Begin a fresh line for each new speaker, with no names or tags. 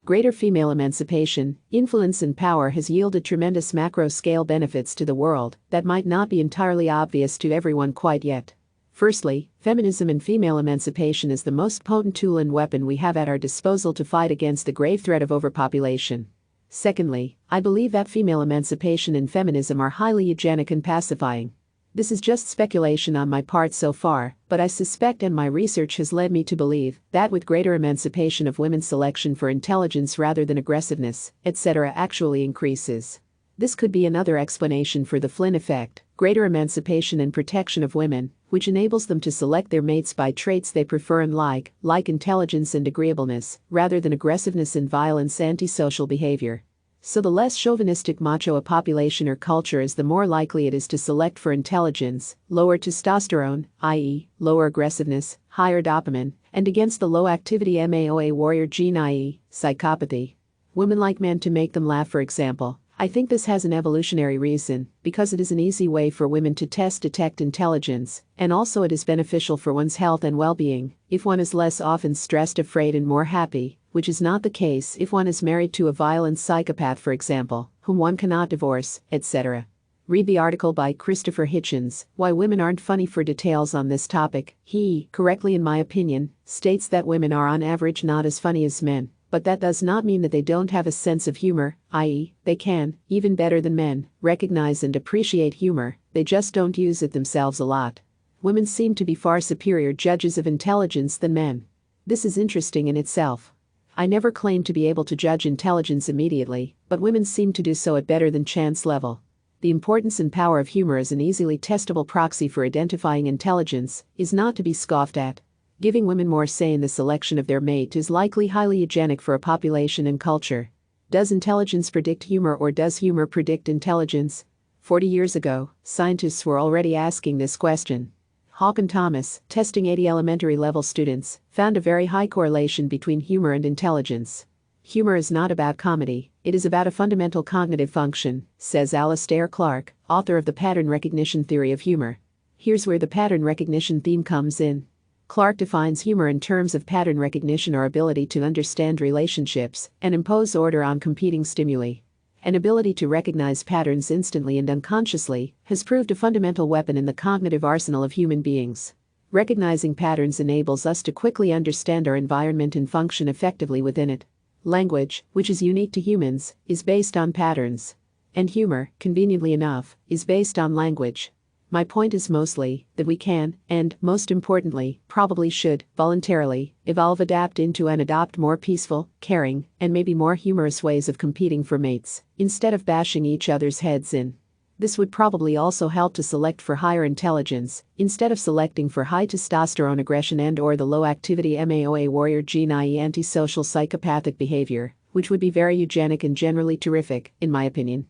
Greater female emancipation, influence and power has yielded tremendous macro-scale benefits to the world that might not be entirely obvious to everyone quite yet. Firstly, feminism and female emancipation is the most potent tool and weapon we have at our disposal to fight against the grave threat of overpopulation. Secondly, I believe that female emancipation and feminism are highly eugenic and pacifying. This is just speculation on my part so far, but I suspect and my research has led me to believe that with greater emancipation of women's selection for intelligence rather than aggressiveness, etc. actually increases. This could be another explanation for the Flynn Effect, greater emancipation and protection of women, which enables them to select their mates by traits they prefer and like intelligence and agreeableness, rather than aggressiveness and violence antisocial behavior. So the less chauvinistic macho a population or culture is, the more likely it is to select for intelligence, lower testosterone, i.e., lower aggressiveness, higher dopamine, and against the low-activity MAOA warrior gene, i.e., psychopathy. Women like men to make them laugh, for example. I think this has an evolutionary reason, because it is an easy way for women to detect intelligence, and also it is beneficial for one's health and well-being if one is less often stressed, afraid, and more happy, which is not the case if one is married to a violent psychopath, for example, whom one cannot divorce, etc. Read the article by Christopher Hitchens, Why Women Aren't Funny, for details on this topic. He, correctly in my opinion, states that women are on average not as funny as men. But that does not mean that they don't have a sense of humor, i.e., they can, even better than men, recognize and appreciate humor, they just don't use it themselves a lot. Women seem to be far superior judges of intelligence than men. This is interesting in itself. I never claimed to be able to judge intelligence immediately, but women seem to do so at better than chance level. The importance and power of humor as an easily testable proxy for identifying intelligence is not to be scoffed at. Giving women more say in the selection of their mate is likely highly eugenic for a population and culture. Does intelligence predict humor, or does humor predict intelligence? 40 years ago, scientists were already asking this question. Hawk and Thomas, testing 80 elementary level students, found a very high correlation between humor and intelligence. Humor is not about comedy, it is about a fundamental cognitive function, says Alistair Clark, author of the pattern recognition theory of humor. Here's where the pattern recognition theme comes in. Clark defines humor in terms of pattern recognition, our ability to understand relationships and impose order on competing stimuli. An ability to recognize patterns instantly and unconsciously has proved a fundamental weapon in the cognitive arsenal of human beings. Recognizing patterns enables us to quickly understand our environment and function effectively within it. Language, which is unique to humans, is based on patterns. And humor, conveniently enough, is based on language. My point is mostly that we can, and, most importantly, probably should, voluntarily, evolve, adapt into and adopt more peaceful, caring, and maybe more humorous ways of competing for mates, instead of bashing each other's heads in. This would probably also help to select for higher intelligence, instead of selecting for high testosterone aggression and/or the low-activity MAOA warrior gene, i.e. antisocial psychopathic behavior, which would be very eugenic and generally terrific, in my opinion.